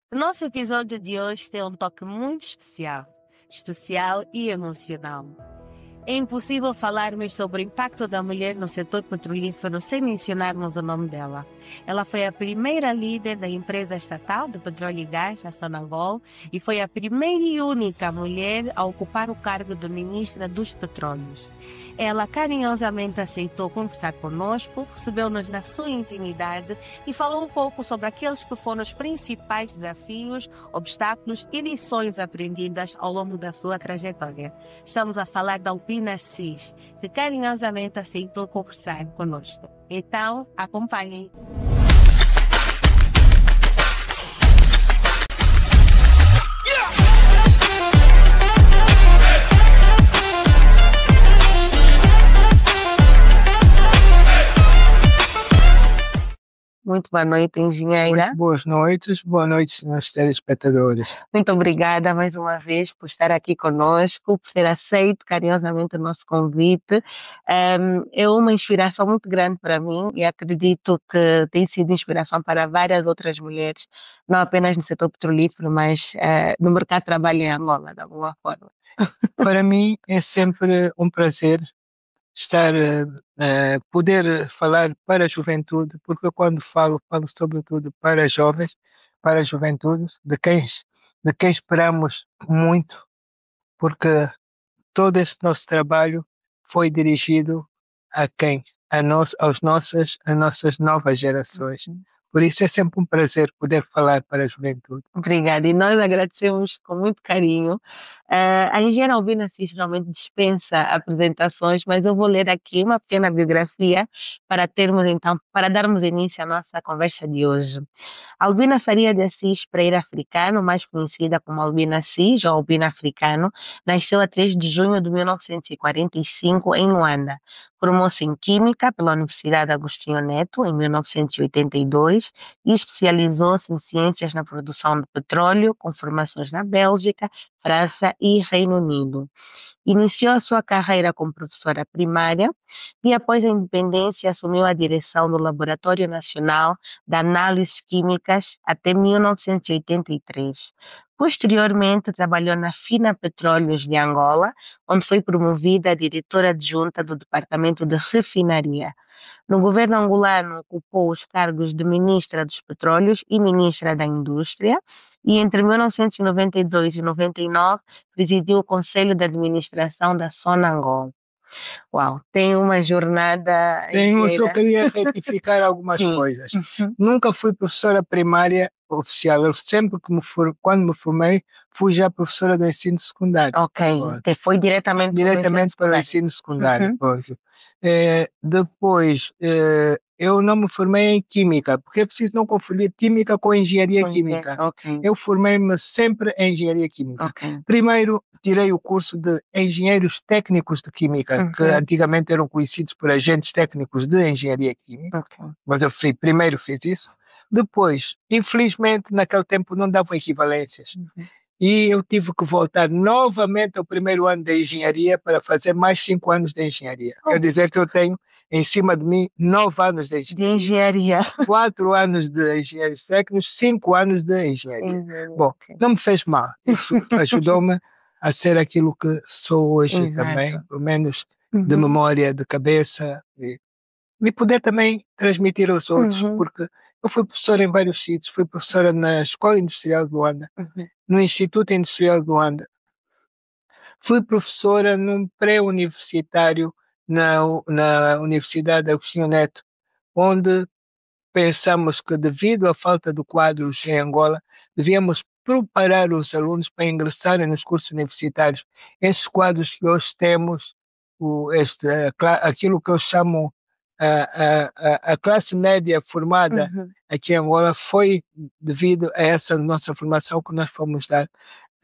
O nosso episódio de hoje tem um toque muito especial e emocional. É impossível falarmos sobre o impacto da mulher no setor petrolífero sem mencionarmos o nome dela. Ela foi a primeira líder da empresa estatal de petróleo e gás, a Sonangol, e foi a primeira e única mulher a ocupar o cargo de ministra dos Petróleos. Ela carinhosamente aceitou conversar conosco, recebeu-nos na sua intimidade e falou um pouco sobre aqueles que foram os principais desafios, obstáculos e lições aprendidas ao longo da sua trajetória. Estamos a falar da Albina Assis, que carinhosamente aceitou conversar conosco. Então, acompanhem. Muito boa noite, engenheira. Muito boa noite, meus telespectadores. Muito obrigada mais uma vez por estar aqui conosco, por ter aceito carinhosamente o nosso convite. É uma inspiração muito grande para mim e acredito que tem sido inspiração para várias outras mulheres, não apenas no setor petrolífero, mas no mercado de trabalho em Angola, de alguma forma. Para mim é sempre um prazer estar, poder falar para a juventude, porque eu quando falo sobretudo para jovens, para a juventude, de quem esperamos muito, porque todo esse nosso trabalho foi dirigido a quem? Às nossas novas gerações. Por isso é sempre um prazer poder falar para a juventude. Obrigada, e nós agradecemos com muito carinho. A engenheira Albina Assis realmente dispensa apresentações, mas eu vou ler aqui uma pequena biografia para darmos início à nossa conversa de hoje. Albina Faria de Assis Pereira Africano, mais conhecida como Albina Assis ou Albina Africano, nasceu a 3 de junho de 1945 em Luanda. Formou-se em Química pela Universidade Agostinho Neto em 1982 e especializou-se em Ciências na Produção de Petróleo, com formações na Bélgica, França e Reino Unido. Iniciou a sua carreira como professora primária e, após a independência, assumiu a direção do Laboratório Nacional de Análises Químicas até 1983. Posteriormente, trabalhou na Fina Petróleos de Angola, onde foi promovida a diretora adjunta do Departamento de Refinaria. No governo angolano, ocupou os cargos de Ministra dos Petróleos e Ministra da Indústria, e entre 1992 e 99 presidiu o Conselho de Administração da Sonangol. Uau, tem uma jornada Eu só inteira. queria retificar algumas Sim. coisas. Nunca fui professora primária oficial. Eu sempre quando me formei, fui já professora do ensino secundário. Ok, que foi diretamente Para o ensino secundário. Depois, eu não me formei em Química, porque é preciso não confundir Química com Engenharia Química. Ok, Eu formei-me sempre em Engenharia Química. ok. Primeiro, tirei o curso de Engenheiros Técnicos de Química, que antigamente eram conhecidos por agentes técnicos de Engenharia Química, mas eu primeiro fiz isso. Depois, infelizmente, naquele tempo não davam equivalências. E eu tive que voltar novamente ao primeiro ano de engenharia para fazer mais 5 anos de engenharia. Quer dizer que eu tenho em cima de mim 9 anos de engenharia. 4 anos de engenheiros técnicos, 5 anos de engenharia. Bom, não me fez mal. Isso ajudou-me a ser aquilo que sou hoje também, pelo menos de memória, de cabeça, e poder também transmitir aos outros, porque eu fui professora em vários sítios, fui professora na Escola Industrial de Luanda, no Instituto Industrial de Luanda, fui professora num pré-universitário na Universidade Agostinho Neto, onde pensamos que, devido à falta de quadros em Angola, devíamos preparar os alunos para ingressarem nos cursos universitários. Esses quadros que hoje temos, aquilo que eu chamo a classe média formada aqui em Angola, foi devido a essa nossa formação que nós fomos dar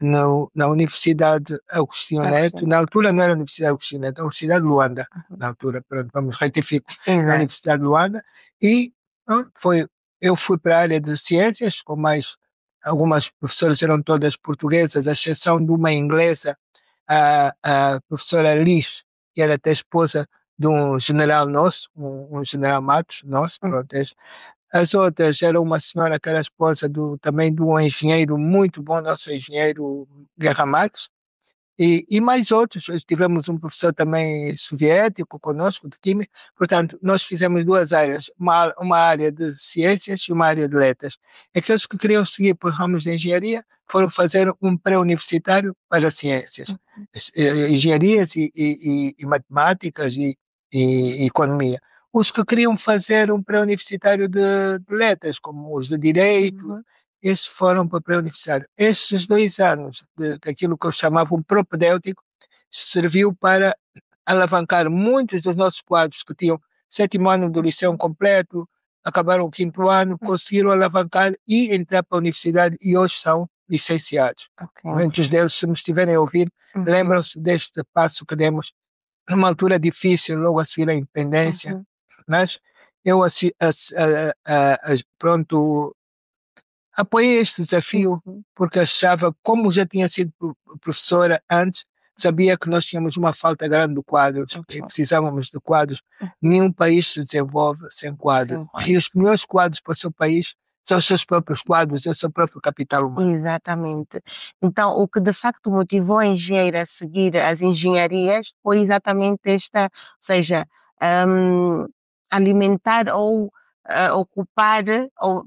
na Universidade Agostinho Neto. Na altura não era a Universidade Agostinho Neto, a Universidade de Luanda. Na altura, pronto, vamos retificar, na Universidade de Luanda. E eu fui para a área de ciências, com mais algumas professoras, eram todas portuguesas, à exceção de uma inglesa, a professora Liz, que era até esposa de um general nosso, um general Matos nosso, pronto, As outras era uma senhora que era esposa também de um engenheiro muito bom, nosso engenheiro Guerra Marques, e mais outros. Tivemos um professor também soviético conosco, de química. Portanto, nós fizemos duas áreas, uma área de ciências e uma área de letras. Aqueles que queriam seguir por ramos de engenharia foram fazer um pré-universitário para ciências, engenharias e matemáticas e economia. Os que queriam fazer um pré-universitário de letras, como os de direito, estes foram para o pré-universitário. Estes 2 anos daquilo que eu chamava um propedêutico serviu para alavancar muitos dos nossos quadros que tinham 7º ano do liceu completo, acabaram o 5º ano, conseguiram alavancar e entrar para a universidade e hoje são licenciados. Muitos deles, se nos estiverem a ouvir, lembram-se deste passo que demos numa altura difícil, logo a seguir à independência, mas eu, pronto, apoiei este desafio porque achava, como já tinha sido professora antes, sabia que nós tínhamos uma falta grande de quadros e precisávamos de quadros. Nenhum país se desenvolve sem quadros. E os melhores quadros para o seu país são os seus próprios quadros, é o seu próprio capital humano. Exatamente. Então, o que de facto motivou a engenheira a seguir as engenharias foi exatamente esta, ou seja, alimentar ou ocupar, ou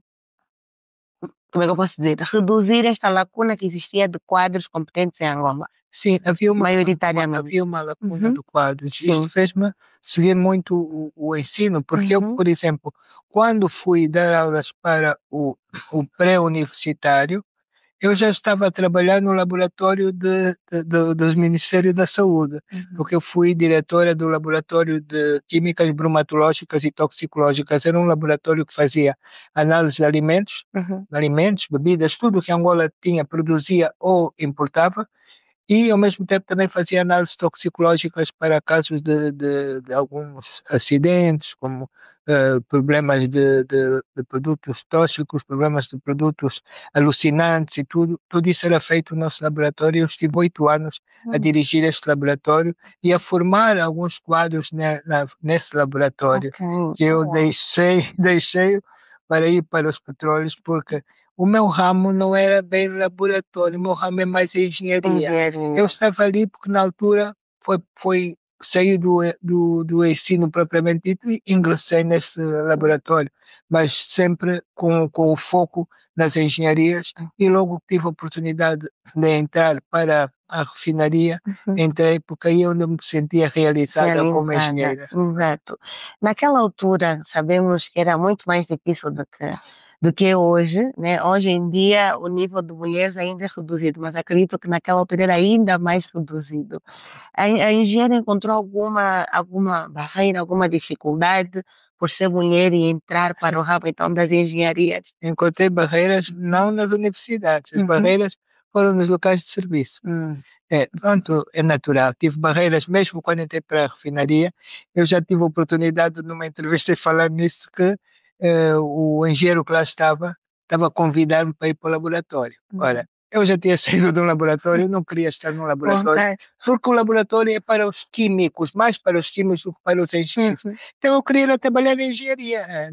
como é que eu posso dizer, reduzir esta lacuna que existia de quadros competentes em Angola. Sim, maioritariamente. havia uma lacuna de quadros. Isto fez-me seguir muito o ensino, porque eu, por exemplo, quando fui dar aulas para o pré-universitário, eu já estava a trabalhar no laboratório dos Ministérios da Saúde, porque eu fui diretora do laboratório de químicas bromatológicas e toxicológicas. Era um laboratório que fazia análise de alimentos, bebidas, tudo que Angola tinha, produzia ou importava, e ao mesmo tempo também fazia análises toxicológicas para casos de alguns acidentes, como problemas de produtos tóxicos, problemas de produtos alucinantes e tudo isso era feito no nosso laboratório. Eu estive 8 anos a dirigir este laboratório e a formar alguns quadros nesse laboratório, que eu deixei para ir para os petróleos, porque o meu ramo não era bem laboratório, o meu ramo é mais engenharia. Eu estava ali porque na altura foi sair do ensino propriamente dito e ingressei nesse laboratório, mas sempre com o foco nas engenharias, e logo que tive a oportunidade de entrar para a refinaria, entrei porque aí eu não me sentia realizada como engenheira. Exato. Naquela altura, sabemos que era muito mais difícil do que é hoje, né? Hoje em dia o nível de mulheres ainda é reduzido, mas acredito que naquela altura era ainda mais reduzido. A engenheira encontrou alguma barreira, alguma dificuldade por ser mulher e entrar para o ramo então das engenharias? Encontrei barreiras não nas universidades, as barreiras foram nos locais de serviço. Pronto, é natural. Tive barreiras mesmo quando entrei para a refinaria. Eu já tive a oportunidade numa entrevista de falar nisso, que o engenheiro que lá estava a convidar-me para ir para o laboratório. Ora, eu já tinha saído de um laboratório, não queria estar num laboratório, porque o laboratório é para os químicos, mais para os químicos do que para os engenheiros. Então eu queria ir trabalhar em engenharia,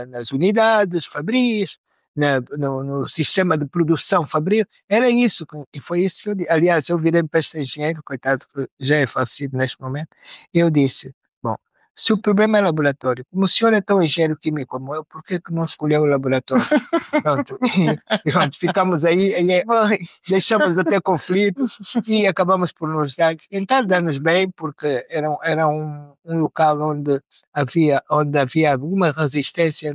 nas unidades fabris, no sistema de produção fabril. Era isso, e foi isso que eu disse. Aliás, eu virei para este engenheiro, coitado, que já é falecido neste momento, e eu disse: bom, se o problema é laboratório, como o senhor é tão engenheiro químico como eu, por que não escolheu o laboratório? Pronto, pronto, ficamos aí, deixamos de ter conflitos e acabamos por tentar dar-nos bem, porque era um local onde havia alguma resistência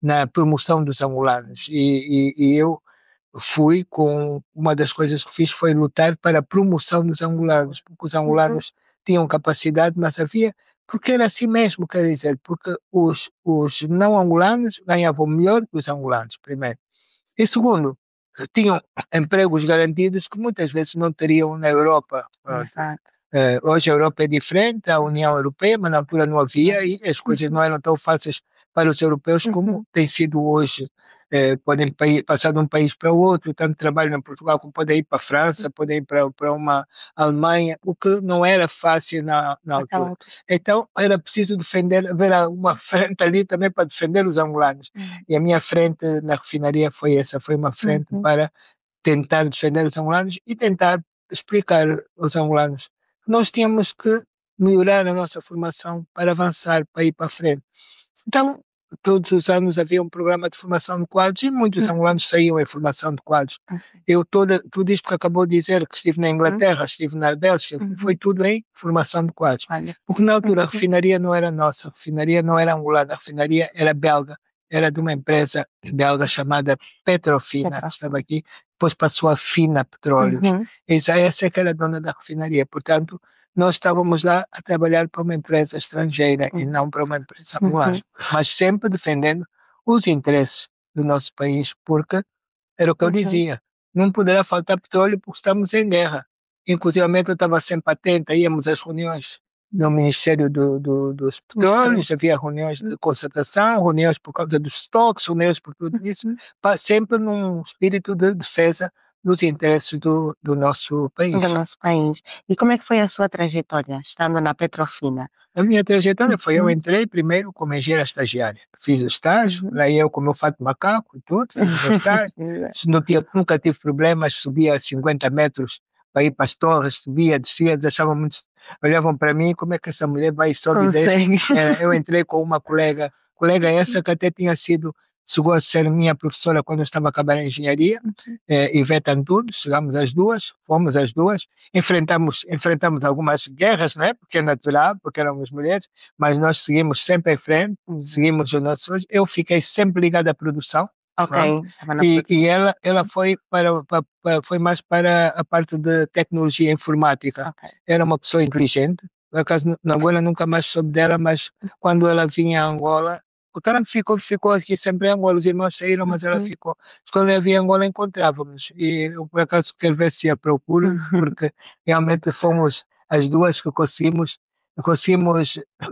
na promoção dos angolanos, e eu fui com uma das coisas que fiz foi lutar para a promoção dos angolanos, porque os angolanos tinham capacidade, mas porque era assim mesmo, quer dizer, porque os não angolanos ganhavam melhor que os angolanos, primeiro. E segundo, tinham empregos garantidos que muitas vezes não teriam na Europa. Hoje a Europa é diferente, a União Europeia, mas na altura não havia, e as coisas não eram tão fáceis para os europeus como tem sido hoje podem passar de um país para o outro, tanto trabalham em Portugal como podem ir para a França, podem ir para uma Alemanha, o que não era fácil na altura. Então era preciso defender, haver uma frente ali também para defender os angolanos. E a minha frente na refinaria foi essa, foi uma frente para tentar defender os angolanos e tentar explicar aos angolanos que nós tínhamos que melhorar a nossa formação para avançar, para ir para a frente. Então, todos os anos havia um programa de formação de quadros e muitos angolanos saíam em formação de quadros. Tudo isto que acabou de dizer, que estive na Inglaterra, estive na Bélgica, foi tudo em formação de quadros. Porque na altura a refinaria não era nossa, a refinaria não era angolana, a refinaria era belga, era de uma empresa belga chamada Petrofina, que estava aqui, depois passou a Fina Petróleos. Essa é que era a dona da refinaria, portanto, nós estávamos lá a trabalhar para uma empresa estrangeira e não para uma empresa angolana, mas sempre defendendo os interesses do nosso país, porque era o que eu dizia, não poderá faltar petróleo porque estamos em guerra. Inclusive, eu estava sempre atenta, íamos às reuniões no Ministério dos Petróleos, havia reuniões de concertação, reuniões por causa dos estoques, reuniões por tudo isso, sempre num espírito de defesa dos interesses do nosso país. Do nosso país. E como é que foi a sua trajetória, estando na Petrofina? A minha trajetória foi, eu entrei primeiro como engenheira estagiária. Fiz o estágio, lá eu com o meu fato de macaco e tudo, fiz o meu estágio. Nunca tive problemas, subia 50 metros para ir para as torres, subia, descia, olhavam para mim, como é que essa mulher vai e sobe e desce? Eu entrei com uma colega essa que até chegou a ser minha professora quando eu estava a acabar a engenharia, Ivete Antunes, fomos as duas, enfrentamos algumas guerras, né? Porque é natural, porque éramos mulheres, mas nós seguimos sempre em frente, seguimos o nosso. Eu fiquei sempre ligado à produção. E ela foi foi mais para a parte de tecnologia informática. Era uma pessoa inteligente. Por acaso, na Angola nunca mais soube dela, mas quando ela vinha a Angola, o cara ficou aqui sempre em Angola, os irmãos saíram, mas ela ficou. Quando ela vinha a Angola, encontrávamos. E eu, por acaso, quero ver se a procuro, porque realmente fomos as duas que conseguimos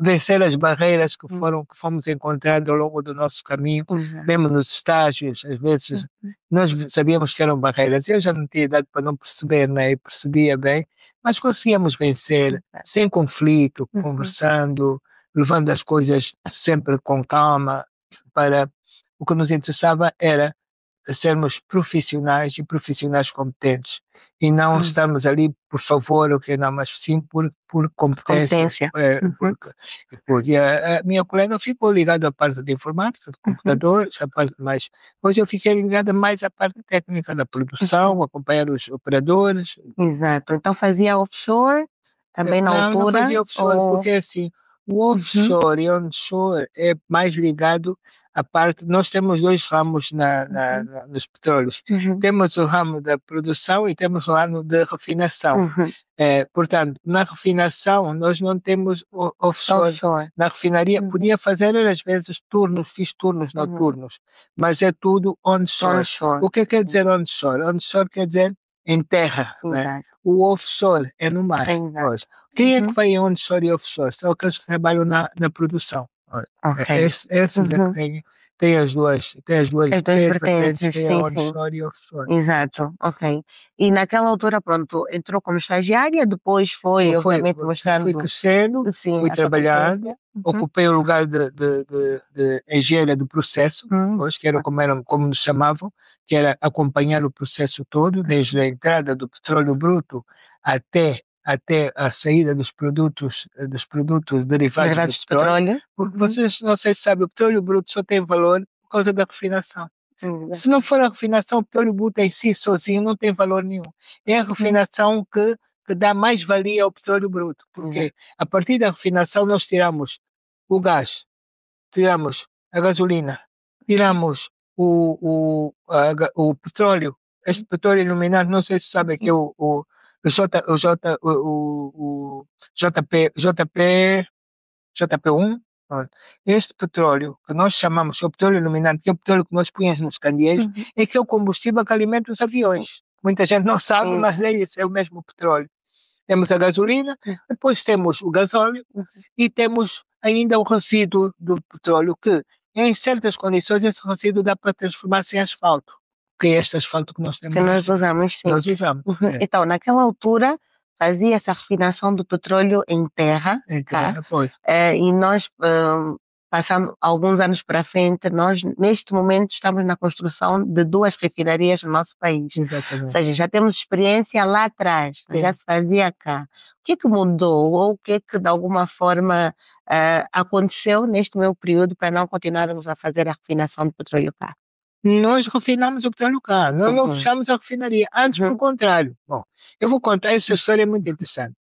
vencer as barreiras que fomos encontrando ao longo do nosso caminho, mesmo nos estágios, às vezes nós sabíamos que eram barreiras, eu já não tinha idade para não perceber, né? Eu percebia bem, mas conseguíamos vencer, sem conflito, conversando, levando as coisas sempre com calma, o que nos interessava era sermos profissionais e profissionais competentes e não estarmos ali por favor ou que não, mas sim por competência. Porque a minha colega ficou ligada à parte de informática, de computadores, a parte mais. Depois eu fiquei ligada mais à parte técnica da produção, acompanhar os operadores. Exato. Então fazia offshore também na altura? Não fazia offshore, porque assim, o offshore e onshore é mais ligado à parte. Nós temos dois ramos nos petróleos. Temos o ramo da produção e temos o ramo da refinação. Portanto, na refinação nós não temos offshore. Na refinaria podia fazer às vezes fiz turnos noturnos, mas é tudo onshore. O que quer dizer onshore? Onshore quer dizer em terra, né? O offshore é no mar. Quem é que vai em onshore e offshore? São aqueles que trabalham na produção. Esses é que tem as duas vertentes, tem a onshore e offshore. Exato, ok. E naquela altura, pronto, entrou como estagiária, depois obviamente, mostrando... Fui crescendo, fui trabalhando, ocupei o lugar de engenheira do processo, que era como nos chamavam, que era acompanhar o processo todo, desde a entrada do petróleo bruto até a saída dos produtos derivados do petróleo, porque vocês, não sei se sabem, o petróleo bruto só tem valor por causa da refinação. Se não for a refinação, o petróleo bruto em si, sozinho, não tem valor nenhum. É a refinação que dá mais valia ao petróleo bruto, porque a partir da refinação nós tiramos o gás, tiramos a gasolina, tiramos o petróleo, este petróleo iluminado, não sei se sabem que é o JP1, este petróleo que nós chamamos de petróleo iluminante, que é o petróleo que nós punhamos nos candeeiros, é que é o combustível que alimenta os aviões. Muita gente não sabe, mas é isso, é o mesmo petróleo. Temos a gasolina, depois temos o gasóleo e temos ainda o resíduo do petróleo que em certas condições, esse resíduo dá para transformar-se em asfalto, que é este asfalto que nós temos. Que nós usamos, sim. Nós usamos. Então, naquela altura, fazia essa refinação do petróleo em terra, Pois. e nós, passando alguns anos para frente, nós, neste momento, estamos na construção de 2 refinarias no nosso país. Exatamente. Ou seja, já temos experiência lá atrás, Sim. já se fazia cá. O que mudou, ou o que de alguma forma, aconteceu neste meu período para não continuarmos a fazer a refinação do petróleo cá? Nós refinamos o petróleo cá, nós não fechamos a refinaria, antes pelo contrário. Bom, eu vou contar essa história, é muito interessante.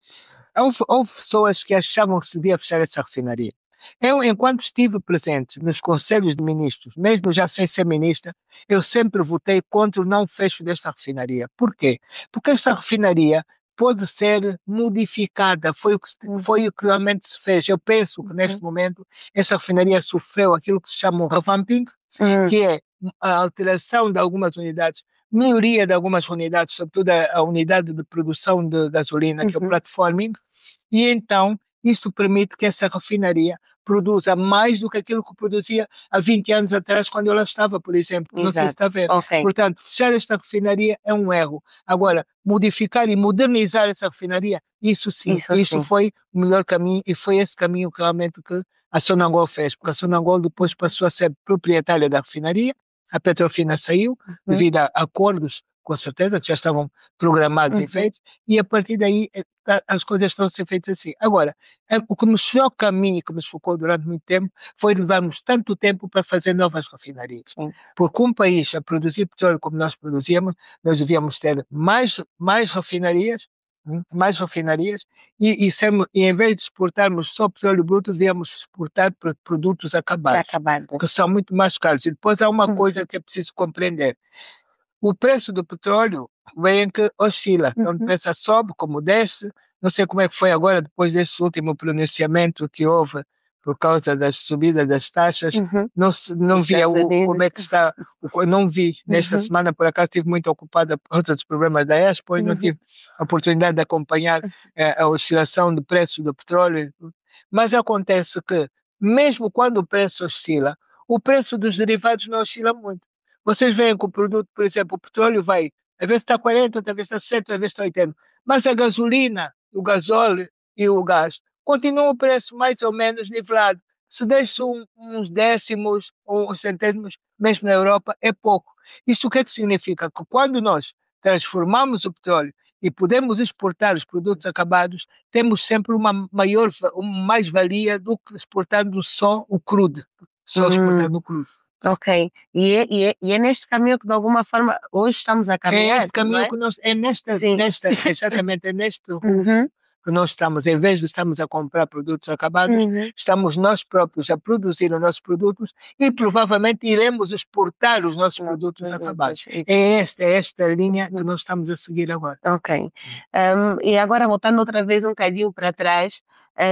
Houve pessoas que achavam que se devia fechar essa refinaria. Eu, enquanto estive presente nos conselhos de ministros, mesmo já sem ser ministra, eu sempre votei contra o não fecho desta refinaria. Por quê? Porque esta refinaria pode ser modificada, foi o que realmente se fez. Eu penso que neste momento essa refinaria sofreu aquilo que se chama um revamping, que é a alteração de algumas unidades, melhoria de algumas unidades, sobretudo a unidade de produção de gasolina, que é o platforming, e então isto permite que essa refinaria produza mais do que aquilo que produzia há 20 anos atrás, quando ela estava, por exemplo. Exato. Não sei se está a ver. Okay. Portanto, fechar esta refinaria é um erro. Agora, modificar e modernizar essa refinaria, isso sim, isto foi o melhor caminho, e foi esse caminho que realmente que a Sonangol fez, porque a Sonangol depois passou a ser proprietária da refinaria, a Petrofina saiu, devido a acordos, com certeza, que já estavam programados e feitos, e a partir daí as coisas estão a ser feitas assim. Agora, o que me choca a mim e que me chocou durante muito tempo foi levarmos tanto tempo para fazer novas refinarias. Porque um país a produzir petróleo como nós produzíamos, nós devíamos ter mais refinarias, e em vez de exportarmos só petróleo bruto, devíamos exportar produtos acabados, que são muito mais caros. E depois há uma coisa que é preciso compreender. O preço do petróleo vem que oscila, então depressa sobe, como desce. Não sei como é que foi agora, depois desse último pronunciamento que houve por causa das subidas das taxas, não vi como é que está, não vi. Nesta semana, por acaso, estive muito ocupada por causa dos problemas da Expo e não tive a oportunidade de acompanhar a oscilação do preço do petróleo. Mas acontece que, mesmo quando o preço oscila, o preço dos derivados não oscila muito. Vocês veem que o produto, por exemplo, o petróleo vai, às vezes está 40, às vezes está 60, às vezes está 80. Mas a gasolina, o gasóleo e o gás continuam o preço mais ou menos nivelado. Se deixa uns décimos ou uns centésimos, mesmo na Europa, é pouco. Isto o que é que significa? Que quando nós transformamos o petróleo e podemos exportar os produtos acabados, temos sempre uma mais-valia do que exportando só o crudo. Só exportando o crudo. Ok. E é neste caminho que, de alguma forma, hoje estamos a caminhar. É este caminho que nós. Exatamente, é neste rumo que nós estamos. Em vez de estarmos a comprar produtos acabados, estamos nós próprios a produzir os nossos produtos e provavelmente iremos exportar os nossos produtos acabados. É esta linha que nós estamos a seguir agora. Ok. E agora, voltando outra vez um bocadinho para trás,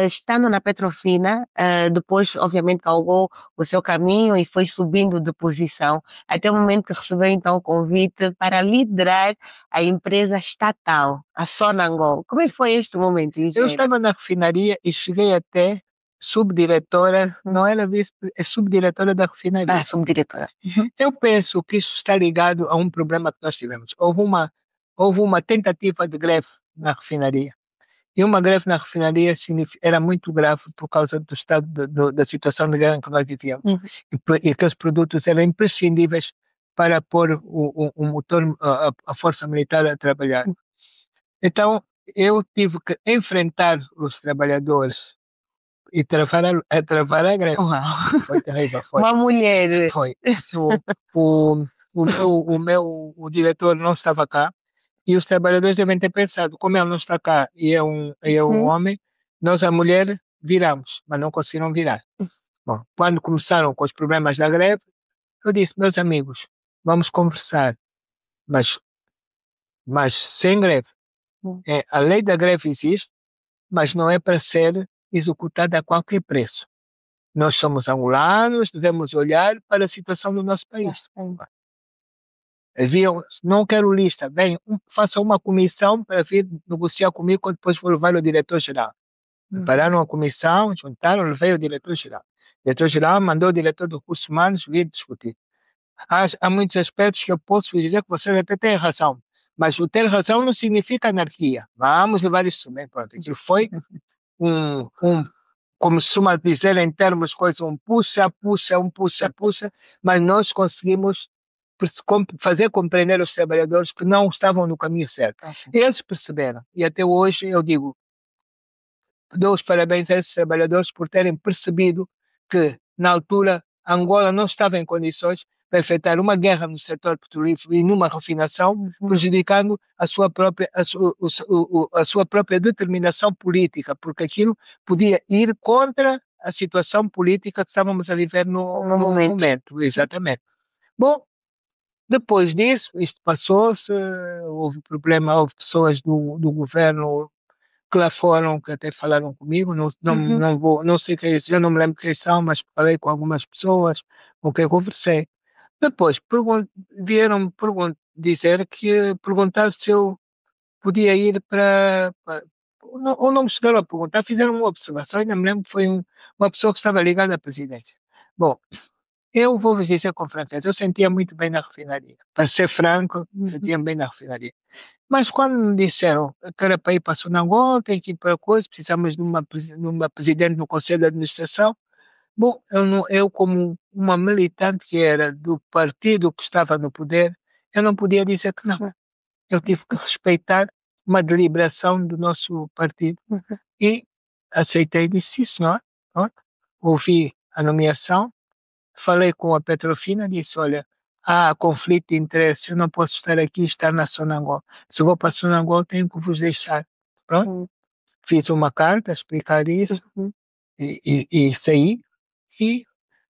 estando na Petrofina, depois, obviamente, galgou o seu caminho e foi subindo de posição, até o momento que recebeu, então, o convite para liderar a empresa estatal, a Sonangol. Como é que foi este momento, Eu estava na refinaria e cheguei até subdiretora, não era é subdiretora da refinaria. Ah, subdiretora. Eu penso que isso está ligado a um problema que nós tivemos. Houve uma tentativa de greve na refinaria. E uma greve na refinaria era muito grave por causa do estado da situação de guerra em que nós vivíamos. E aqueles produtos eram imprescindíveis para pôr o motor, a força militar a trabalhar. Então, eu tive que enfrentar os trabalhadores e travar a greve. Uau. Foi terrível, foi. Uma mulher. Foi. O diretor não estava cá e os trabalhadores devem ter pensado, como ele não está cá e é um homem, nós, a mulher, viramos, mas não conseguiram virar. Bom, quando começaram com os problemas da greve, eu disse, meus amigos, vamos conversar, mas sem greve. A lei da greve existe, mas não é para ser executada a qualquer preço. Nós somos angolanos, devemos olhar para a situação do nosso país. Não quero lista, faça uma comissão para vir negociar comigo, depois vou levar o diretor-geral. Prepararam a comissão, juntaram, levei o diretor-geral. diretor-geral mandou o diretor de recursos humanos vir discutir. Há muitos aspectos que eu posso dizer que vocês até têm razão, mas o ter razão não significa anarquia. Vamos levar isso bem, pronto. Aquilo foi como se costuma dizer em termos coisa, um puxa, mas nós conseguimos fazer compreender aos trabalhadores que não estavam no caminho certo. Eles perceberam, e até hoje eu digo, dou os parabéns a esses trabalhadores por terem percebido que, na altura, Angola não estava em condições para efetuar uma guerra no setor petrolífero e numa refinação, prejudicando a sua própria determinação política, porque aquilo podia ir contra a situação política que estávamos a viver no momento. Exatamente. Bom, depois disso, isto passou-se, houve problema, houve pessoas do governo que lá foram, que até falaram comigo, não sei quem é isso, eu não me lembro quem são, mas falei com algumas pessoas com quem conversei. Depois vieram dizer que perguntar se eu podia ir ou não me chegaram a perguntar, fizeram uma observação, ainda me lembro que foi uma pessoa que estava ligada à presidência. Bom, eu vou vos dizer com franqueza, eu sentia muito bem na refinaria. Para ser franco, sentia bem na refinaria. Mas quando me disseram que era para ir para Sonangol, tem que ir para coisa, precisamos de uma presidente no Conselho de Administração, bom, eu como uma militante que era do partido que estava no poder, eu não podia dizer que não. Eu tive que respeitar uma deliberação do nosso partido e aceitei, disse sim, senhor. Ouvi a nomeação, falei com a Petrofina, disse, olha, há conflito de interesse, eu não posso estar aqui e estar na Sonangol. Se vou para Sonangol, tenho que vos deixar. Pronto, fiz uma carta a explicar isso e saí e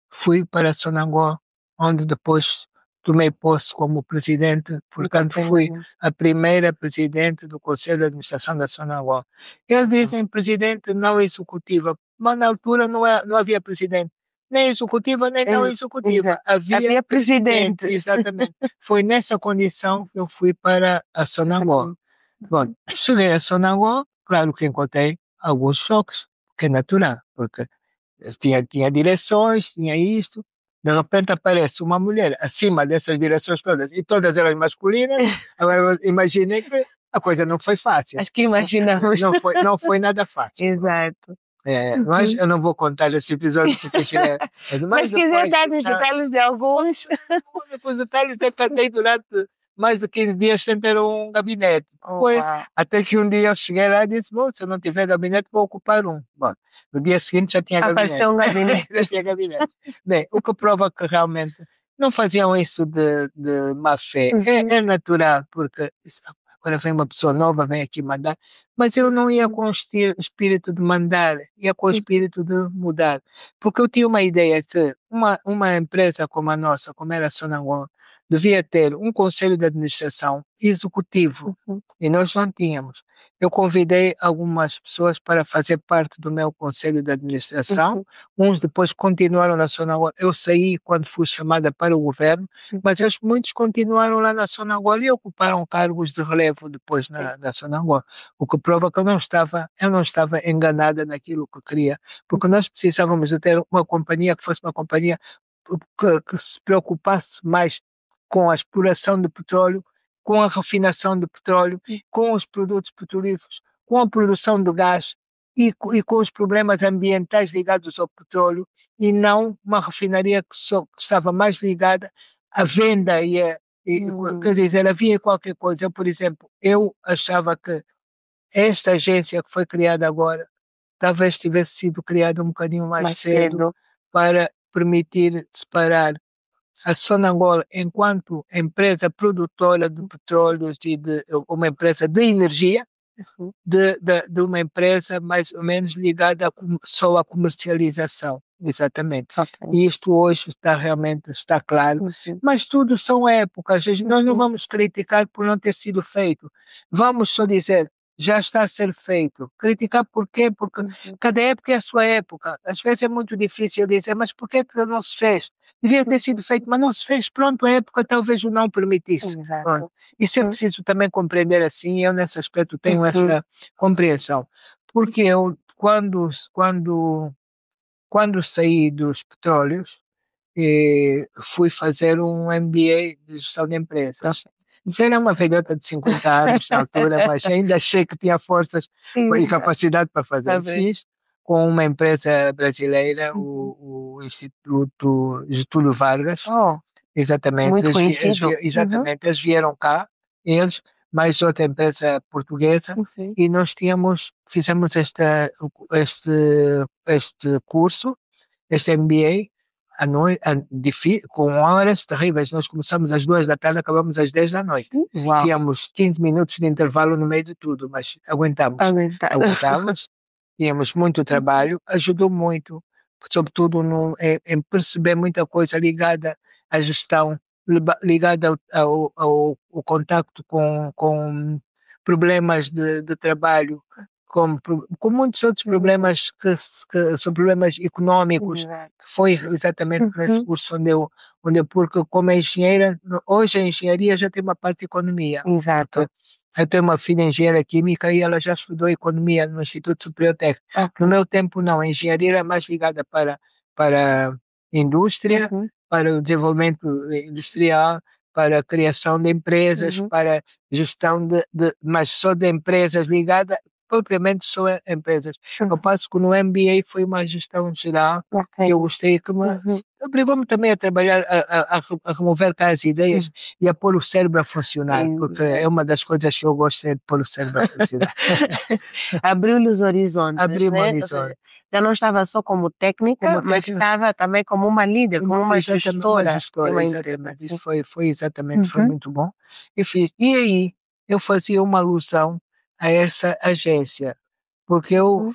fui para Sonangol, onde depois tomei posse como presidente, portanto fui a primeira presidente do Conselho de Administração da Sonangol. Eles dizem presidente não executiva, mas na altura não havia presidente. Nem executiva, nem não executiva. Havia presidente. Exatamente. Foi nessa condição que eu fui para a Sonangol. Bom, cheguei a Sonangol, claro que encontrei alguns choques, que é natural, porque tinha direções, tinha isto. De repente aparece uma mulher acima dessas direções todas, e todas elas masculinas. Agora imaginem que a coisa não foi fácil. Acho que imaginamos. Não foi nada fácil. Exato. Mas eu não vou contar esse episódio porque mas quiser dar os detalhes de alguns. Depois detalhes é que andei durante mais de 15 dias sem ter um gabinete. Até que um dia eu cheguei lá e disse, bom, se eu não tiver gabinete vou ocupar um. Bom, no dia seguinte já tinha Apareceu gabinete. Um gabinete. Já tinha gabinete. Bem, o que prova que realmente não faziam isso de má fé. É natural, porque agora vem uma pessoa nova, vem aqui mandar, mas eu não ia com o espírito de mandar, ia com o espírito de mudar, porque eu tinha uma ideia que uma empresa como a nossa, como era a Sonangol, devia ter um conselho de administração executivo, e nós não tínhamos. Eu convidei algumas pessoas para fazer parte do meu conselho de administração, uns depois continuaram na Sonangol, eu saí quando fui chamada para o governo, mas muitos continuaram lá na Sonangol e ocuparam cargos de relevo depois na Sonangol, o que prova que eu não estava enganada naquilo que queria, porque nós precisávamos de ter uma companhia que fosse uma companhia que se preocupasse mais com a exploração de petróleo, com a refinação de petróleo, com os produtos petrolíferos, com a produção de gás e com os problemas ambientais ligados ao petróleo, e não uma refinaria que estava mais ligada à venda quer dizer, havia qualquer coisa. Eu, por exemplo, eu achava que esta agência que foi criada agora talvez tivesse sido criada um bocadinho mais cedo para permitir separar a Sonangol enquanto empresa produtora de petróleos e de uma empresa de energia, de uma empresa mais ou menos ligada só à comercialização. Exatamente. E isto hoje está claro. Mas tudo são épocas. Nós não vamos criticar por não ter sido feito. Vamos só dizer, já está a ser feito. Criticar por quê? Porque cada época é a sua época. Às vezes é muito difícil dizer, mas por que não se fez? Devia ter sido feito, mas não se fez. Pronto, a época talvez o não permitisse. Isso é preciso também compreender assim. Eu, nesse aspecto, tenho essa compreensão. Porque eu, quando quando saí dos petróleos, fui fazer um MBA de gestão de empresas. Já era uma velhota de 50 anos na altura, mas ainda achei que tinha forças e capacidade para fazer. Fiz com uma empresa brasileira, o Instituto Getúlio Vargas. Exatamente. Muito conhecido. Exatamente. Eles vieram cá, eles, mais outra empresa portuguesa, e nós fizemos este curso, este MBA, com horas terríveis. Nós começamos às 2 da tarde, acabamos às 10 da noite. Uau. Tínhamos 15 minutos de intervalo no meio de tudo, mas aguentamos. Tínhamos muito trabalho, ajudou muito, sobretudo em perceber muita coisa ligada à gestão, ligada ao contacto com problemas de trabalho, com muitos outros problemas que são problemas económicos. Foi exatamente nesse curso porque como engenheira, hoje a engenharia já tem uma parte de economia. Exato. Eu tenho uma filha engenheira química e ela já estudou economia no Instituto Superior Técnico. No meu tempo não, a engenharia era mais ligada para indústria, para o desenvolvimento industrial, para a criação de empresas, para gestão mas só de empresas ligadas propriamente só a empresas. Ao passo que no MBA foi uma gestão geral que eu gostei, que obrigou-me também a trabalhar, a remover cá as ideias e a pôr o cérebro a funcionar, porque é uma das coisas que eu gosto de pôr o cérebro a funcionar. Abriu-lhe os horizontes. Abriu-me né? horizontes. Já não estava só como técnica, mas estava também como uma líder, como uma gestora. Exatamente. Isso foi exatamente, foi muito bom. E aí eu fazia uma alusão a essa agência, porque eu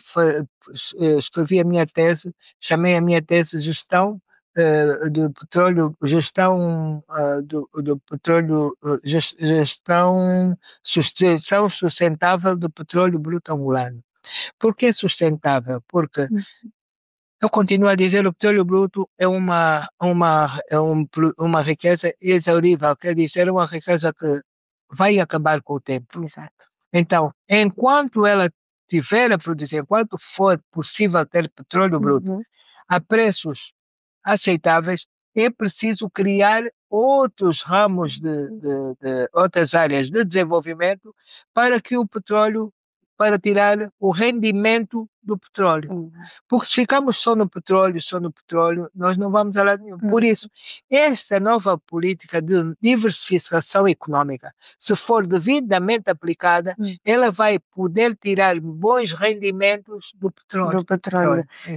escrevi a minha tese, chamei a minha tese Gestão do Petróleo, do Petróleo, gestão sustentável do petróleo bruto angolano. Por que sustentável? Porque eu continuo a dizer, o petróleo bruto é uma riqueza exaurível, quer dizer, é uma riqueza que vai acabar com o tempo. Exato. Então, enquanto ela tiver a produzir, enquanto for possível ter petróleo bruto a preços aceitáveis, é preciso criar outros ramos de outras áreas de desenvolvimento para que o petróleo, para tirar o rendimento do petróleo. Porque se ficamos só no petróleo, nós não vamos a lado nenhum. Por isso, esta nova política de diversificação econômica, se for devidamente aplicada, ela vai poder tirar bons rendimentos do petróleo.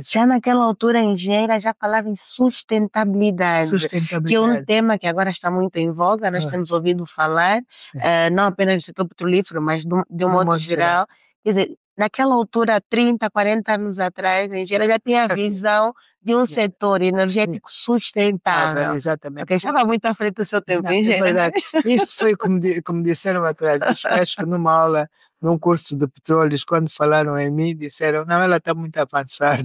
Já naquela altura, a engenheira já falava em sustentabilidade, que é um tema que agora está muito em voga, nós temos ouvido falar, não apenas no setor petrolífero, mas de um modo geral. Quer dizer, naquela altura, 30, 40 anos atrás, a engenharia já tinha a visão de um setor energético sustentável. Exatamente. Porque estava muito à frente do seu tempo, engenheiro. Isso foi como disseram atrás. Acho que numa aula, num curso de petróleos, quando falaram em mim, disseram, não, ela está muito avançada.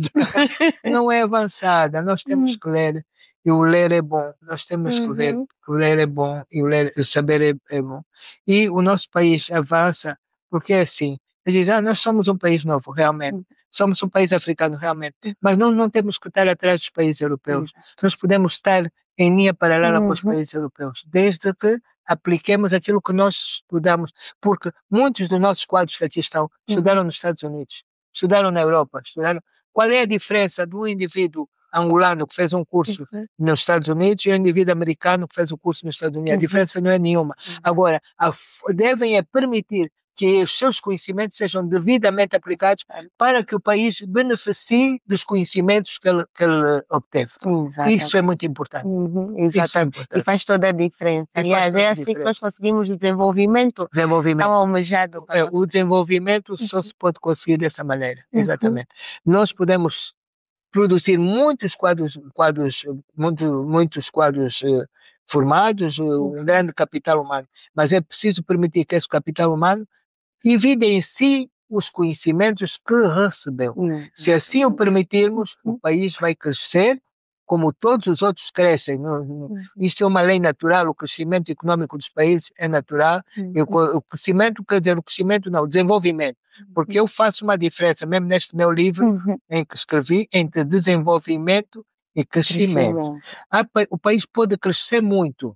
Não é avançada, nós temos que ler. E o ler é bom, nós temos que ver que o ler é bom e o saber é bom. E o nosso país avança porque é assim. Eles dizem, nós somos um país novo, realmente. Somos um país africano, realmente. Mas não temos que estar atrás dos países europeus. Nós podemos estar em linha paralela com os países europeus, desde que apliquemos aquilo que nós estudamos. Porque muitos dos nossos quadros que aqui estão estudaram nos Estados Unidos, estudaram na Europa, Qual é a diferença do indivíduo angolano que fez um curso nos Estados Unidos e o indivíduo americano que fez um curso nos Estados Unidos? A diferença não é nenhuma. Agora, devem permitir que os seus conhecimentos sejam devidamente aplicados para que o país beneficie dos conhecimentos que ele obteve. Isso é muito importante. Isso é importante. E faz toda a diferença. Aliás, é assim que nós conseguimos o desenvolvimento tão almejado. O desenvolvimento só se pode conseguir dessa maneira. Exatamente. Nós podemos produzir muitos quadros formados, um grande capital humano, mas é preciso permitir que esse capital humano evidencie os conhecimentos que recebeu. Se assim o permitirmos, o país vai crescer como todos os outros crescem. Isto é uma lei natural, o crescimento econômico dos países é natural, e o crescimento, quer dizer, o crescimento não, o desenvolvimento, porque eu faço uma diferença, mesmo neste meu livro, em que escrevi, entre desenvolvimento e crescimento. O país pode crescer muito,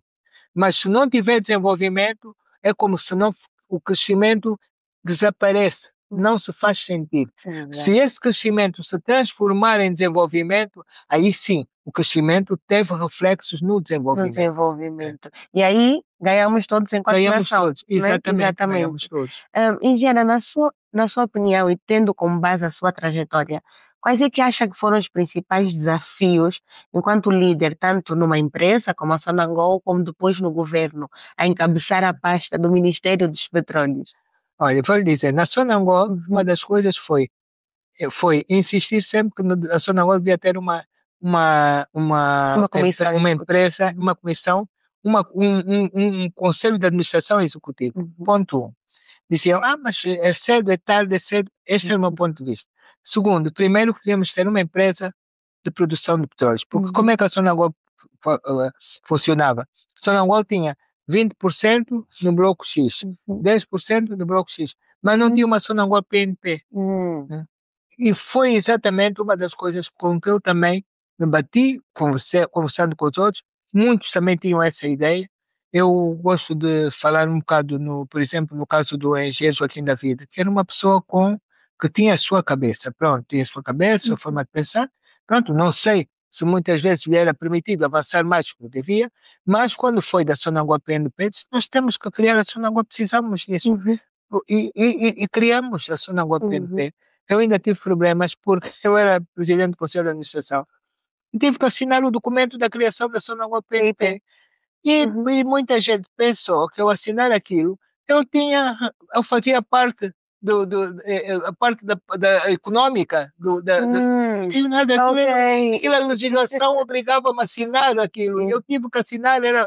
mas se não tiver desenvolvimento, é como se não, o crescimento desaparece, não se faz sentido. Se esse crescimento se transformar em desenvolvimento, aí sim, o crescimento teve reflexos no desenvolvimento. E aí ganhamos todos enquanto nação. Todos, exatamente. Ganhamos todos. Engenheira, na sua opinião e tendo como base a sua trajetória, quais é que acha que foram os principais desafios enquanto líder, tanto numa empresa como a Sonangol, como depois no governo, a encabeçar a pasta do Ministério dos Petróleos? Olha, vou lhe dizer, na Sonangol, uma das coisas foi insistir sempre que a Sonangol devia ter uma empresa, uma comissão, um conselho de administração executivo. Ponto 1. Diziam, mas é cedo, é tarde, é cedo. Este é o meu ponto de vista. Segundo, primeiro queríamos ter uma empresa de produção de petróleos. Porque como é que a Sonangol funcionava? A Sonangol tinha 20% no bloco X, 10% no bloco X, mas não tinha uma Sonangol PNP. E foi exatamente uma das coisas com que eu também me bati, conversando com os outros. Muitos também tinham essa ideia. Eu gosto de falar um bocado, por exemplo, no caso do engenheiro Joaquim da Vida, que era uma pessoa que tinha a sua cabeça. Pronto, tinha a sua cabeça, a forma de pensar. Pronto, não sei se muitas vezes lhe era permitido avançar mais do que devia, mas quando foi da Sonangol PNP, disse, nós temos que criar a Sonangol, precisamos disso. E criamos a Sonangol PNP. Eu ainda tive problemas porque eu era presidente do Conselho de Administração e tive que assinar o documento da criação da Sonangol PNP. E muita gente pensou que ao assinar aquilo, eu fazia parte a parte da econômica, e nada, aquela legislação obrigava-me a assinar aquilo, e eu tive que assinar, era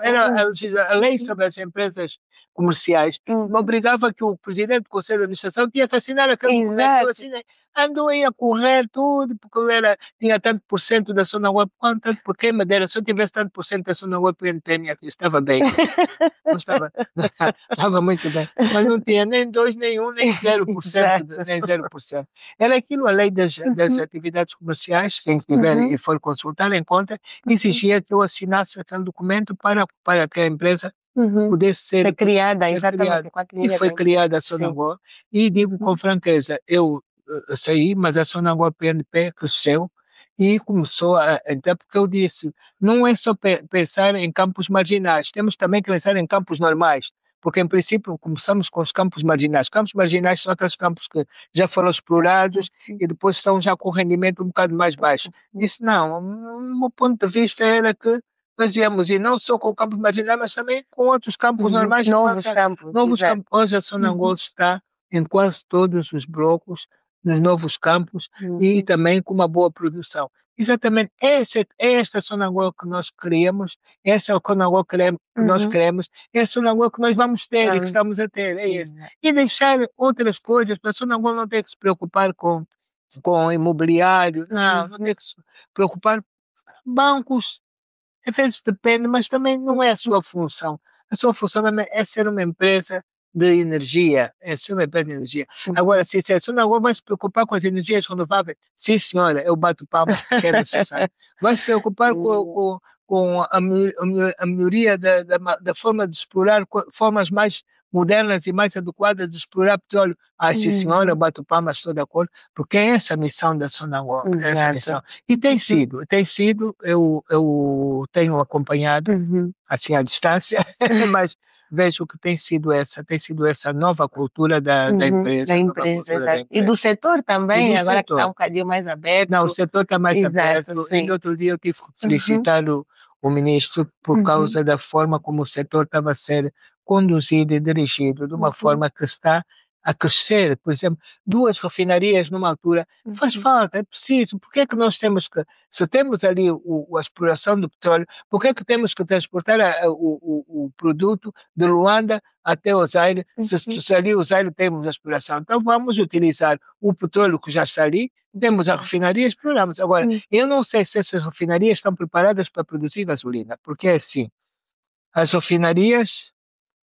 a lei sobre as empresas comerciais, me obrigava que o presidente do Conselho de Administração tinha que assinar aquele documento, eu assinei. Andou aí a correr tudo, porque eu tinha tanto por cento da zona web, tanto por quem me dera, se eu tivesse tanto por cento da zona web PNP, minha filha, estava bem. Não estava muito bem, mas não tinha nem 2, nem 1, nem 0%, nem 0%. Era aquilo, a lei das atividades comerciais, quem tiver e for consultar em conta, exigia que eu assinasse aquele documento para que a empresa pudesse ser criada, exatamente. E foi criada a Sonangol, e digo com franqueza, eu saí, mas a Sonangol PNP cresceu e começou então, porque eu disse, não é só pensar em campos marginais, temos também que pensar em campos normais, porque em princípio começamos com os campos marginais. Campos marginais são aqueles campos que já foram explorados e depois estão já com rendimento um bocado mais baixo. Disse, não, o meu ponto de vista era que nós devíamos ir não só com campos marginais, mas também com outros campos normais. Novos campos. Hoje a Sonangol está em quase todos os blocos, nos novos campos, e também com uma boa produção. Exatamente, é esta Sonangol que nós queremos, essa é a Sonangol que nós queremos, é a Sonangol que nós vamos ter e que estamos a ter, é isso. E deixar outras coisas, para a Sonangol não ter que se preocupar com imobiliário, não tem que se preocupar. Bancos, às vezes depende, mas também não é a sua função. A sua função é ser uma empresa de energia, Agora, se a Sonangol vai se preocupar com as energias renováveis, sim senhora, eu bato palmas porque é necessário. Vai se preocupar com a melhoria da forma de explorar, formas mais modernas e mais adequadas de explorar petróleo. Sim senhora, eu bato palmas, estou de acordo, porque é essa a missão da Sonangol, essa missão. E tem sido, eu tenho acompanhado, assim à distância, mas vejo que tem sido essa nova cultura da empresa. E do setor também, agora que está um bocadinho mais aberto. Não, o setor está mais aberto. E outro dia eu tive que felicitar o ministro por causa da forma como o setor estava a ser conduzido e dirigido, de uma forma que está a crescer, por exemplo, 2 refinarias numa altura, faz falta, é preciso. Porque é que nós temos que, se temos ali a exploração do petróleo, porque é que temos que transportar o produto de Luanda até o Zaire, se ali o Zaire temos a exploração? Então vamos utilizar o petróleo que já está ali, temos a refinaria e exploramos. Agora, eu não sei se essas refinarias estão preparadas para produzir gasolina, porque é assim, as refinarias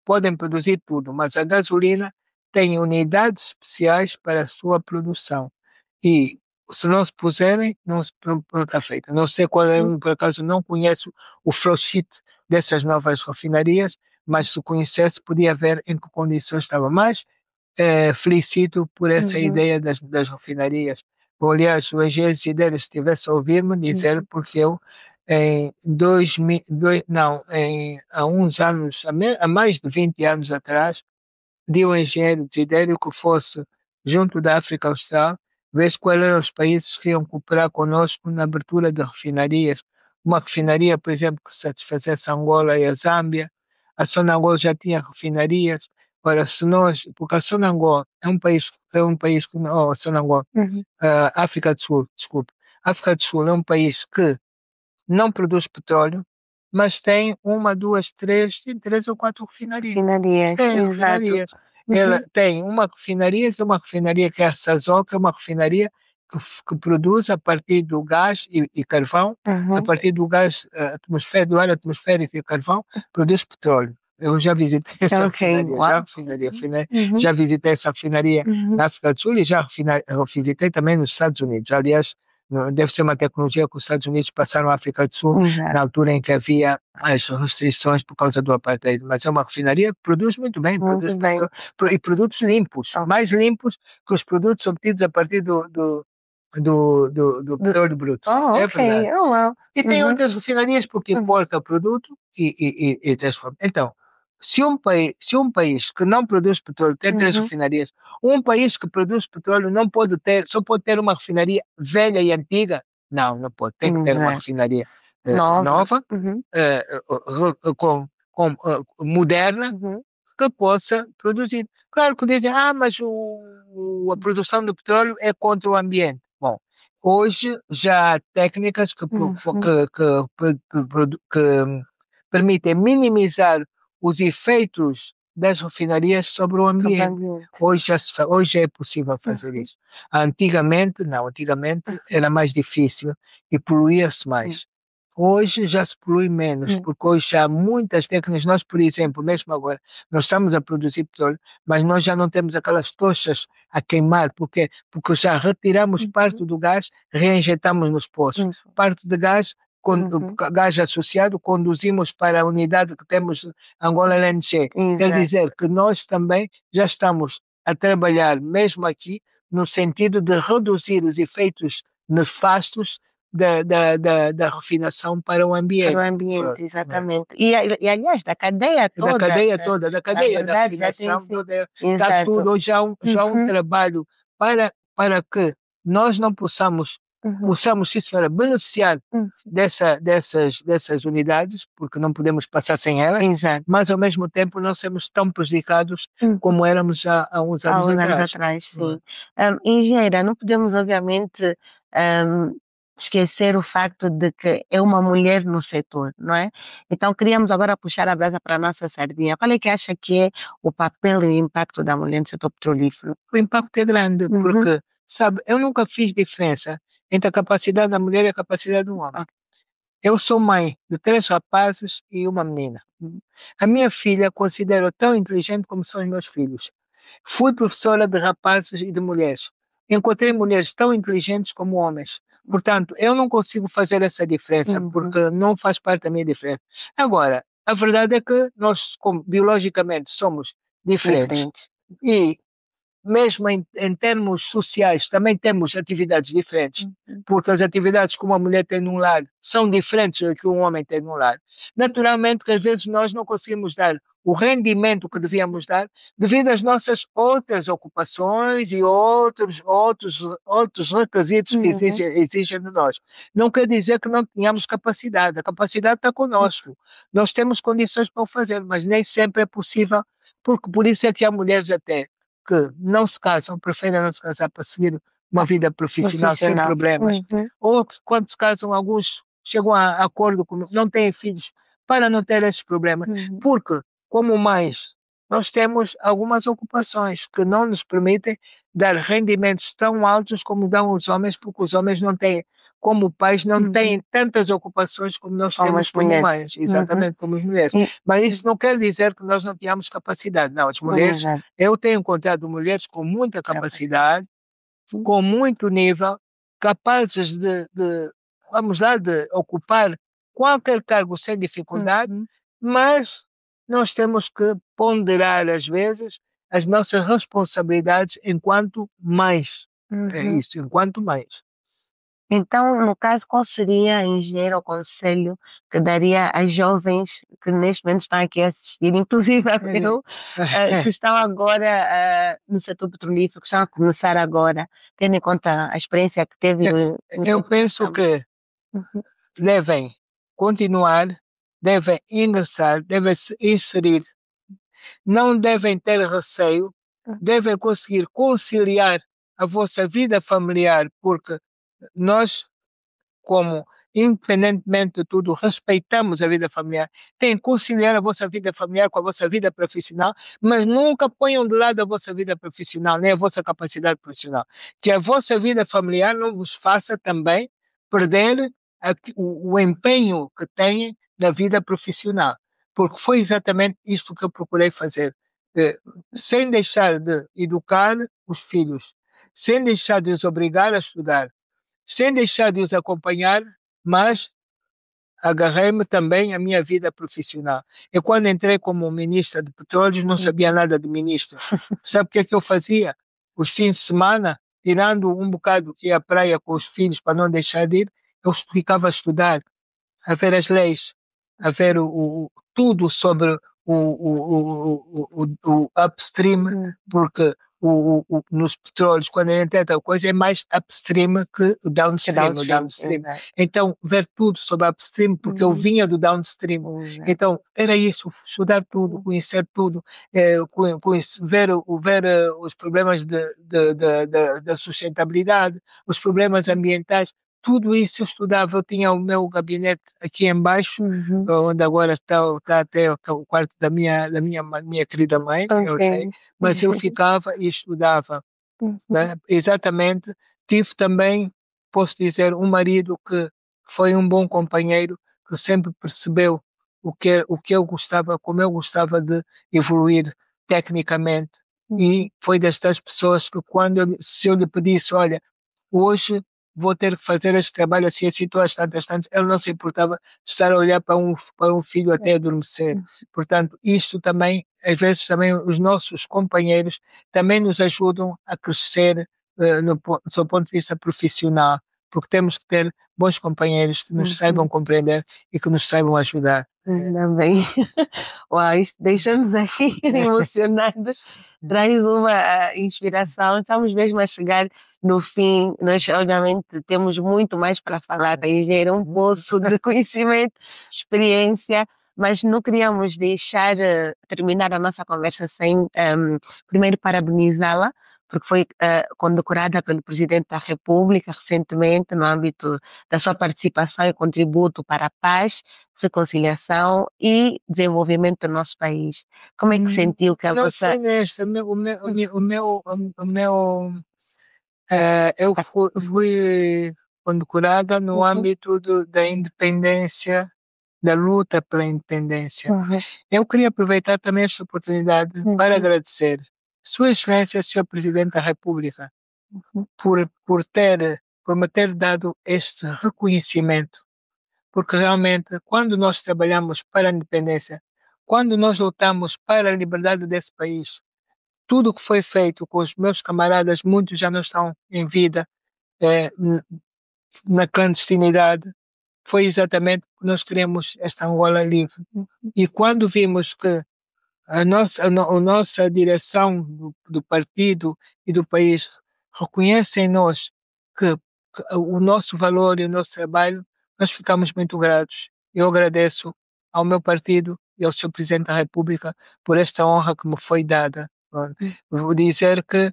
podem produzir tudo, mas a gasolina tem unidades especiais para a sua produção. E se não se puserem, não está feita. Não sei qual é, por acaso não conheço o flow sheet dessas novas refinarias, mas se conhecesse, podia ver em que condições estava. Mas felicito por essa ideia das refinarias. Aliás, o engenheiro Sidério, se estivesse a ouvir-me dizer, porque eu, em não, há uns anos, há mais de 20 anos atrás, pedi ao engenheiro Desidério que fosse junto da África Austral, ver quais eram os países que iam cooperar conosco na abertura de refinarias. Uma refinaria, por exemplo, que satisfazesse a Angola e a Zâmbia. A Sonangol já tinha refinarias. Ora, se nós, porque a Sonangol é um país que, a Sonangol, a África do Sul, desculpe, a África do Sul é um país que não produz petróleo, mas tem uma, duas, tem 3 ou 4 refinarias. Refinarias, Tem exato. refinarias. Ela tem uma refinaria, que é a Sazol, que é uma refinaria que produz a partir do gás e carvão, a partir do gás do ar atmosférico e carvão, produz petróleo. Eu já visitei essa refinaria, já visitei essa refinaria na África do Sul e já visitei também nos Estados Unidos. Aliás, deve ser uma tecnologia que os Estados Unidos passaram à África do Sul na altura em que havia as restrições por causa do apartheid, mas é uma refinaria que produz muito bem, e produtos limpos, mais limpos que os produtos obtidos a partir do petróleo bruto. É verdade. E tem outras refinarias porque importa o produto e transforma. Então, se um país que não produz petróleo tem 3 refinarias, um país que produz petróleo só pode ter uma refinaria velha e antiga? Não pode. Tem que ter uma refinaria nova, moderna, que possa produzir. Claro que dizem, mas a produção do petróleo é contra o ambiente. Bom, hoje já há técnicas que permitem minimizar os efeitos das refinarias sobre o ambiente. Hoje é possível fazer isso. Antigamente, não. Antigamente era mais difícil e poluía-se mais. Hoje já se polui menos, porque hoje já há muitas técnicas. Nós, por exemplo, mesmo agora, nós estamos a produzir petróleo, mas nós já não temos aquelas tochas a queimar. Porque já retiramos parte do gás, reinjetamos nos poços. Parte do gás, gás associado, conduzimos para a unidade que temos, Angola LNG. Quer dizer que nós também já estamos a trabalhar, mesmo aqui, no sentido de reduzir os efeitos nefastos da refinação para o ambiente. Para o ambiente, exatamente. E aliás, da cadeia toda. Da cadeia da refinação, está tudo. Hoje já há um trabalho para que nós não possamos, sim senhora, beneficiar dessas unidades, porque não podemos passar sem elas, mas ao mesmo tempo não sermos tão prejudicados como éramos já há uns anos atrás. Sim. Engenheira, não podemos obviamente esquecer o facto de que é uma mulher no setor, não é? Então queríamos agora puxar a brasa para a nossa sardinha. Qual é que acha que é o papel e o impacto da mulher no setor petrolífero? O impacto é grande, porque, sabe, eu nunca fiz diferença entre a capacidade da mulher e a capacidade do homem. Eu sou mãe de 3 rapazes e uma menina. A minha filha considero tão inteligente como são os meus filhos. Fui professora de rapazes e de mulheres. Encontrei mulheres tão inteligentes como homens. Portanto, eu não consigo fazer essa diferença, porque não faz parte da minha diferença. Agora, a verdade é que nós, biologicamente, somos diferentes. E mesmo em termos sociais, também temos atividades diferentes, porque as atividades que uma mulher tem num lar são diferentes do que um homem tem num lar. Naturalmente que às vezes nós não conseguimos dar o rendimento que devíamos dar devido às nossas outras ocupações e outros requisitos que exigem de nós. Não quer dizer que não tenhamos capacidade, a capacidade está conosco. Nós temos condições para o fazer, mas nem sempre é possível, porque por isso é que há mulheres até que não se casam, preferem não se casar para seguir uma vida profissional sem problemas, ou que, quando se casam, alguns chegam a acordo com não têm filhos para não ter esses problemas, porque, como mães, nós temos algumas ocupações que não nos permitem dar rendimentos tão altos como dão os homens, porque os homens não têm, como pais, não têm tantas ocupações como nós temos como mães, exatamente como as mulheres. Mas isso não quer dizer que nós não tenhamos capacidade. Não, as mulheres, eu tenho encontrado mulheres com muita capacidade, com muito nível, capazes vamos lá, de ocupar qualquer cargo sem dificuldade, mas nós temos que ponderar, às vezes, as nossas responsabilidades enquanto mães. É isso, enquanto mães. Então, no caso, qual seria, engenheiro, o conselho que daria às jovens que neste momento estão aqui a assistir, inclusive a eu, que estão agora no setor petrolífero, que estão a começar agora, tendo em conta a experiência que teve? Eu penso que devem continuar, devem ingressar, devem se inserir, não devem ter receio, devem conseguir conciliar a vossa vida familiar, porque nós, como independentemente de tudo, respeitamos a vida familiar. Tem que conciliar a vossa vida familiar com a vossa vida profissional, mas nunca ponham de lado a vossa vida profissional, nem a vossa capacidade profissional. Que a vossa vida familiar não vos faça também perder o empenho que têm na vida profissional. Porque foi exatamente isto que eu procurei fazer. Sem deixar de educar os filhos, sem deixar de os obrigar a estudar, sem deixar de os acompanhar, mas agarrei-me também à minha vida profissional. Eu, quando entrei como ministra de Petróleos, não sabia nada de ministro. Sabe o que é que eu fazia? Os fins de semana, tirando um bocado que ia à praia com os filhos para não deixar de ir, eu ficava a estudar, a ver as leis, a ver tudo sobre o upstream, porque nos petróleos, quando a gente entra, a coisa é mais upstream que o downstream. Então, ver tudo sobre upstream, porque eu vinha do downstream. Então, era isso, estudar tudo, conhecer tudo, ver os problemas da sustentabilidade, os problemas ambientais. Tudo isso eu estudava, eu tinha o meu gabinete aqui embaixo, onde agora está até o quarto da minha querida mãe, eu sei, mas eu ficava e estudava, né? Exatamente. Tive também, posso dizer, um marido que foi um bom companheiro, que sempre percebeu o que eu gostava, como eu gostava de evoluir tecnicamente, e foi destas pessoas que se eu lhe pedisse, olha, hoje vou ter que fazer este trabalho assim, às tantas, ele não se importava de estar a olhar para um filho até adormecer. Portanto, isto também, às vezes também os nossos companheiros também nos ajudam a crescer do seu ponto de vista profissional, porque temos que ter bons companheiros que nos saibam compreender e que nos saibam ajudar. Ainda bem. Uau, isto deixa-nos aqui emocionados, traz uma inspiração. Estamos mesmo a chegar no fim. Nós, obviamente, temos muito mais para falar. A engenharia é um poço de conhecimento, experiência, mas não queríamos deixar terminar a nossa conversa sem primeiro parabenizá-la, porque foi condecorada pelo Presidente da República recentemente no âmbito da sua participação e contributo para a paz, reconciliação e desenvolvimento do nosso país. Como é que sentiu que a Não vossa... foi nesta, eu fui condecorada no âmbito da independência, da luta pela independência. Eu queria aproveitar também esta oportunidade para agradecer Sua Excelência, Senhor Presidente da República, por me ter dado este reconhecimento, porque realmente, quando nós trabalhamos para a independência, quando nós lutamos para a liberdade desse país, tudo o que foi feito com os meus camaradas, muitos já não estão em vida, na clandestinidade, foi exatamente porque nós queremos esta Angola livre. E quando vimos que a nossa direção do partido e do país reconhece em nós que o nosso valor e o nosso trabalho, nós ficamos muito gratos. Eu agradeço ao meu partido e ao Sr. Presidente da República por esta honra que me foi dada. Pronto. Vou dizer que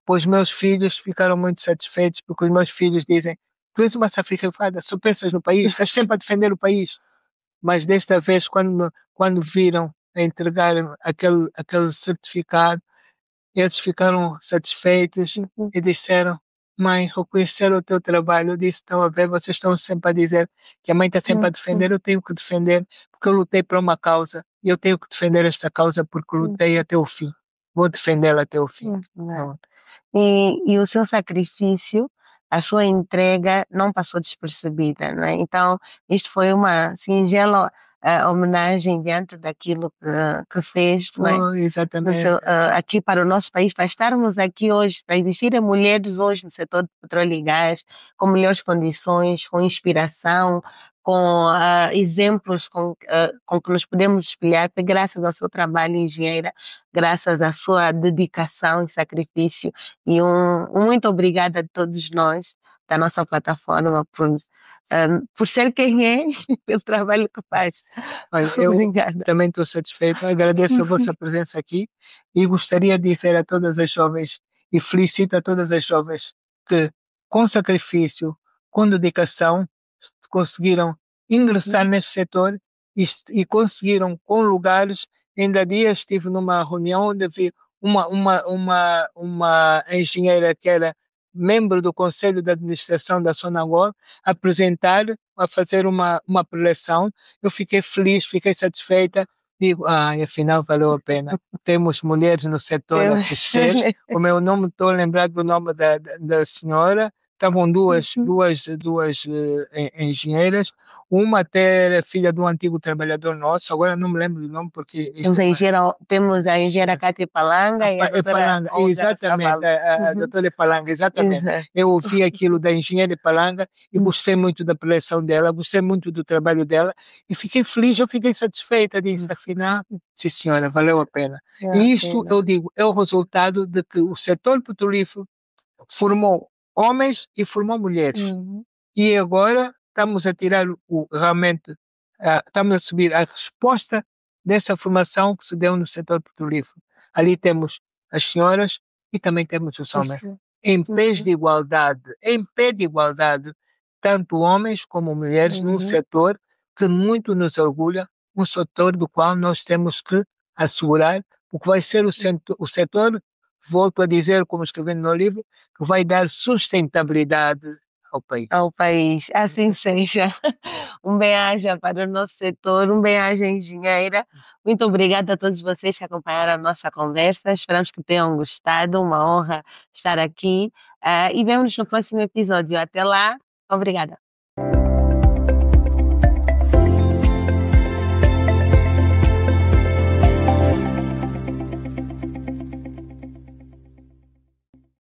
os meus filhos ficaram muito satisfeitos porque os meus filhos dizem: tu és uma safrifada, só pensas no país, estás sempre a defender o país. Mas desta vez, quando viram a entregar aquele certificado, eles ficaram satisfeitos e disseram: mãe, reconheceram o teu trabalho. Eu disse: estão a ver, vocês estão sempre a dizer que a mãe está sempre a defender. Eu tenho que defender porque eu lutei para uma causa e eu tenho que defender esta causa porque lutei até o fim. Vou defendê-la até o fim. Pronto. E o seu sacrifício, a sua entrega não passou despercebida, não é? Então, isto foi uma singela homenagem diante daquilo que fez, não é? Foi exatamente. Aqui para o nosso país, para estarmos aqui hoje, para existirem mulheres hoje no setor de petróleo e gás, com melhores condições, com inspiração, com exemplos com que nos podemos espelhar, foi graças ao seu trabalho, engenheira, graças à sua dedicação e sacrifício. E um muito obrigada a todos nós da nossa plataforma por ser quem é e pelo trabalho que faz. Olha, eu Obrigada. também estou satisfeito, agradeço a vossa presença aqui e gostaria de dizer a todas as jovens e felicito a todas as jovens que, com sacrifício, com dedicação, conseguiram ingressar nesse setor e conseguiram com lugares. Ainda há dias estive numa reunião onde vi uma engenheira que era membro do Conselho de Administração da Sonangol apresentar, a fazer uma preleção. Eu fiquei feliz, fiquei satisfeita. Digo, afinal valeu a pena. Temos mulheres no setor a crescer. O meu nome, estou a lembrar do nome da senhora. Estavam duas engenheiras. Uma até era filha de um antigo trabalhador nosso. Agora não me lembro do nome porque isto Temos a engenheira Cátia Palanga e a doutora Palanga, Olga exatamente, Savalo. a doutora Palanga, exatamente. Exato. Eu ouvi aquilo da engenheira Palanga e gostei muito da preleção dela, gostei muito do trabalho dela e fiquei feliz, eu fiquei satisfeita disso, afinal, sim senhora, valeu a pena. E isto, eu digo, é o resultado de que o setor petrolífero formou homens e formou mulheres. E agora estamos a tirar realmente, estamos a subir a resposta dessa formação que se deu no setor petrolífero. Ali temos as senhoras e também temos os homens. Em pé de igualdade, tanto homens como mulheres, num setor que muito nos orgulha, um setor do qual nós temos que assegurar, porque vai ser o setor, volto a dizer, como escrevi no meu livro, que vai dar sustentabilidade ao país. Ao país, assim seja. Um bem-aja para o nosso setor, um bem-aja engenheira. Muito obrigada a todos vocês que acompanharam a nossa conversa. Esperamos que tenham gostado. Uma honra estar aqui. E vemo-nos no próximo episódio. Até lá. Obrigada.